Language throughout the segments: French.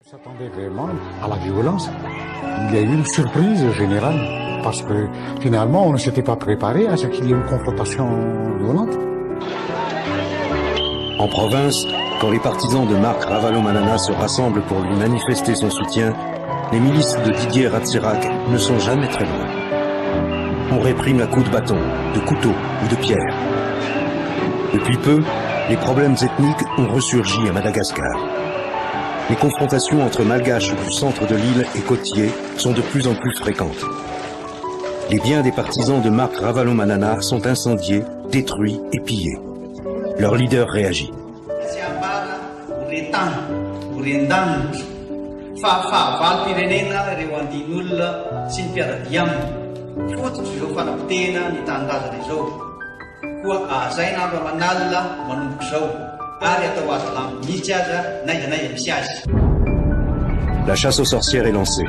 S'attendait vraiment à la violence. Il y a eu une surprise générale parce que finalement on ne s'était pas préparé à ce qu'il y ait une confrontation violente. En province, quand les partisans de Marc Ravalomanana se rassemblent pour lui manifester son soutien, les milices de Didier Ratsirac ne sont jamais très loin. On réprime à coups de bâton, de couteau ou de pierre. Depuis peu, les problèmes ethniques ont ressurgi à Madagascar. Les confrontations entre malgaches du centre de l'île et côtiers sont de plus en plus fréquentes. Les biens des partisans de Marc Ravalomanana sont incendiés, détruits et pillés. Leur leader réagit. La chasse aux sorcières est lancée.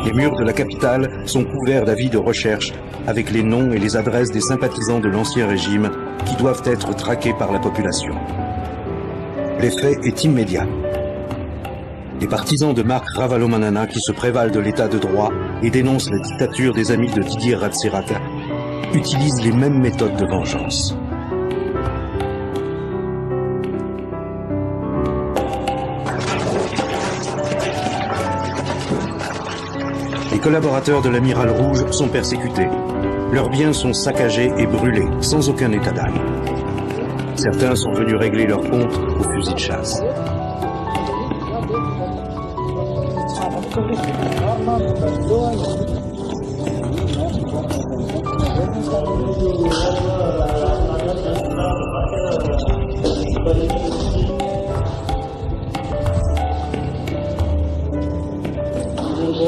Les murs de la capitale sont couverts d'avis de recherche avec les noms et les adresses des sympathisants de l'ancien régime qui doivent être traqués par la population. L'effet est immédiat. Les partisans de Marc Ravalomanana qui se prévalent de l'état de droit et dénoncent la dictature des amis de Didier Ratsirac utilisent les mêmes méthodes de vengeance. Les collaborateurs de l'Amiral Rouge sont persécutés. Leurs biens sont saccagés et brûlés, sans aucun état d'âme. Certains sont venus régler leurs comptes au fusil de chasse.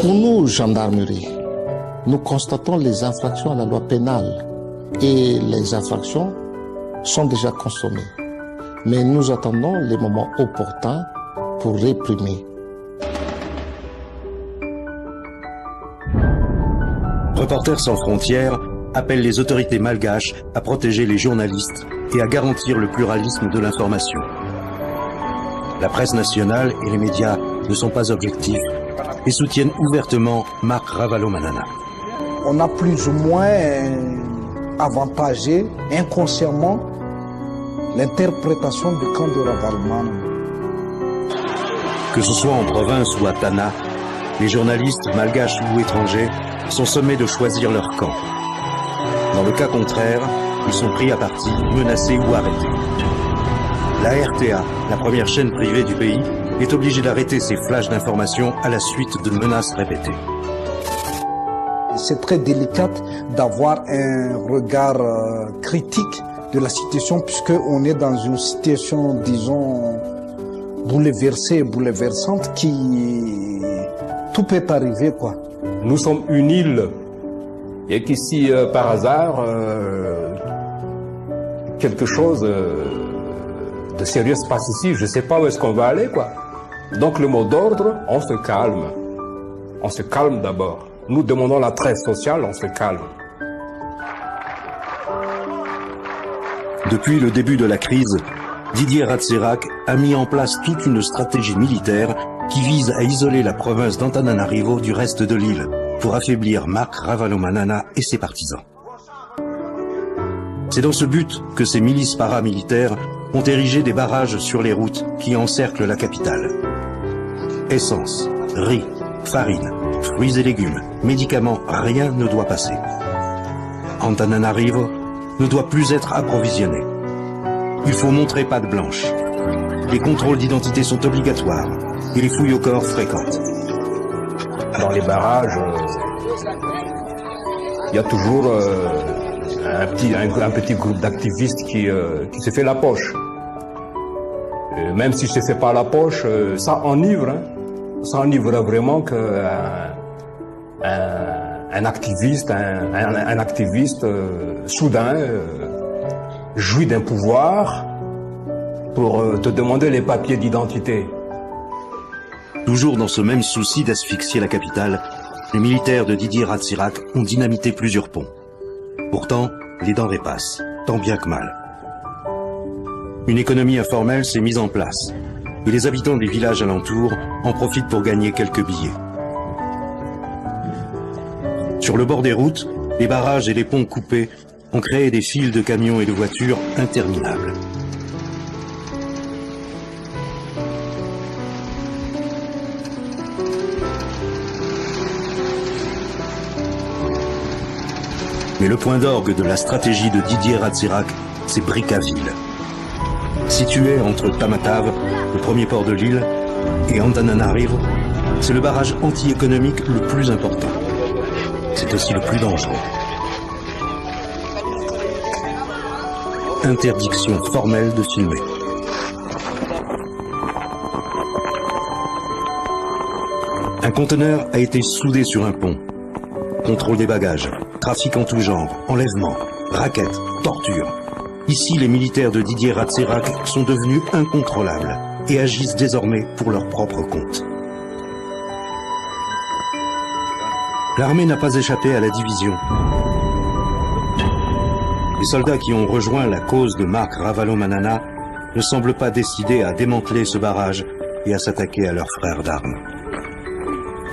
Pour nous, gendarmerie, nous constatons les infractions à la loi pénale et les infractions sont déjà consommées. Mais nous attendons les moments opportuns pour réprimer. Reporters sans frontières appelle les autorités malgaches à protéger les journalistes et à garantir le pluralisme de l'information. La presse nationale et les médias ne sont pas objectifs et soutiennent ouvertement Marc Ravalomanana. On a plus ou moins avantagé inconsciemment l'interprétation du camp de Ravalomanana. Que ce soit en province ou à Tana, les journalistes malgaches ou étrangers sont sommés de choisir leur camp. Dans le cas contraire, ils sont pris à partie, menacés ou arrêtés. La RTA, la première chaîne privée du pays, est obligée d'arrêter ces flashs d'informations à la suite de menaces répétées. C'est très délicat d'avoir un regard critique de la situation puisqu'on est dans une situation, disons, bouleversée, bouleversante qui... tout peut arriver, quoi. Nous sommes une île et qu'ici, par hasard, quelque chose de sérieux se passe ici. Je ne sais pas où est-ce qu'on va aller, quoi. Donc le mot d'ordre, on se calme. On se calme d'abord. Nous demandons la trêve sociale, on se calme. Depuis le début de la crise, Didier Ratsirac a mis en place toute une stratégie militaire qui vise à isoler la province d'Antananarivo du reste de l'île pour affaiblir Marc Ravalomanana et ses partisans. C'est dans ce but que ces milices paramilitaires ont érigé des barrages sur les routes qui encerclent la capitale. Essence, riz, farine, fruits et légumes, médicaments, rien ne doit passer. Antananarivo ne doit plus être approvisionné. Il faut montrer patte blanche. Les contrôles d'identité sont obligatoires et les fouilles au corps fréquentes. Dans les barrages, il y a toujours un petit groupe d'activistes qui se fait la poche. Et même si je ne fais pas la poche, ça enivre. Hein. Ça enivre vraiment qu'un activiste, un activiste soudain jouit d'un pouvoir pour te demander les papiers d'identité. Toujours dans ce même souci d'asphyxier la capitale, les militaires de Didier Ratsirac ont dynamité plusieurs ponts. Pourtant, les denrées passent, tant bien que mal. Une économie informelle s'est mise en place. et les habitants des villages alentours en profitent pour gagner quelques billets. Sur le bord des routes, les barrages et les ponts coupés ont créé des files de camions et de voitures interminables. Mais le point d'orgue de la stratégie de Didier Ratsirac, c'est Brickaville. Situé entre Tamatave, le premier port de l'île, et Antananarivo, c'est le barrage anti-économique le plus important. C'est aussi le plus dangereux. Interdiction formelle de filmer. Un conteneur a été soudé sur un pont. Contrôle des bagages, trafic en tout genre, enlèvement, raquettes, torture. Ici, les militaires de Didier Ratsirac sont devenus incontrôlables et agissent désormais pour leur propre compte. L'armée n'a pas échappé à la division. Les soldats qui ont rejoint la cause de Marc Ravalomanana ne semblent pas décidés à démanteler ce barrage et à s'attaquer à leurs frères d'armes.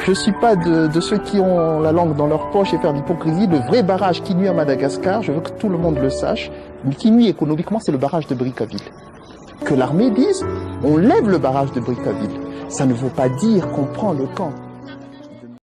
Je ne suis pas de ceux qui ont la langue dans leur poche et faire l'hypocrisie. Le vrai barrage qui nuit à Madagascar, je veux que tout le monde le sache, mais qui nuit économiquement, c'est le barrage de Brickaville. Que l'armée dise, on lève le barrage de Brickaville. Ça ne veut pas dire qu'on prend le camp.